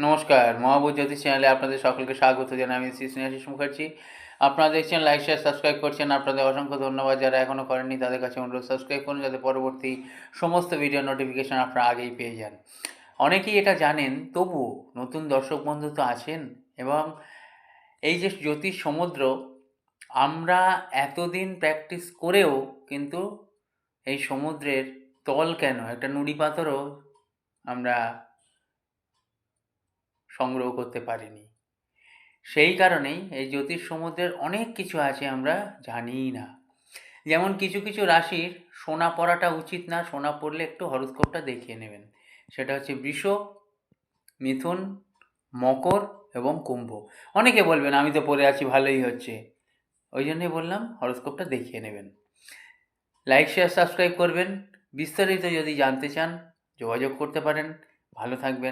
নমস্কার, মহাবোধ জ্যোতিষ চ্যানেলে আপনাদের সকলকে স্বাগত জানাই। আমি শ্রী স্নেহাশিস মুখার্জি। আপনারা দেখছেন, লাইক শেয়ার সাবস্ক্রাইব করছেন। আপনাদের অসংখ্য ধন্যবাদ। যারা এখনও করেননি তাদের কাছে অনুরোধ, সাবস্ক্রাইব করুন যাতে পরবর্তী সমস্ত ভিডিও নোটিফিকেশান আপনারা আগেই পেয়ে যান। অনেকেই এটা জানেন, তবুও নতুন দর্শক বন্ধু তো আছেন। এবং এই যে জ্যোতিষ সমুদ্র, আমরা এতদিন প্র্যাকটিস করেও কিন্তু এই সমুদ্রের তল কেন, একটা নুড়ি পাথরও আমরা সংগ্রহ করতে পারিনি। সেই কারণেই এই জ্যোতিষ সমুদ্রের অনেক কিছু আছে আমরা জানিই না। যেমন কিছু কিছু রাশির সোনা পরাটা উচিত না, সোনা পরলে একটু হরোস্কোপটা দেখিয়ে নেবেন। সেটা হচ্ছে বৃষ, মিথুন, মকর এবং কুম্ভ। অনেকে বলবেন আমি তো পরে আছি, ভালোই হচ্ছে। ওই জন্যই বললাম হরোস্কোপটা দেখিয়ে নেবেন। লাইক শেয়ার সাবস্ক্রাইব করবেন। বিস্তারিত যদি জানতে চান যোগাযোগ করতে পারেন। ভালো থাকবেন।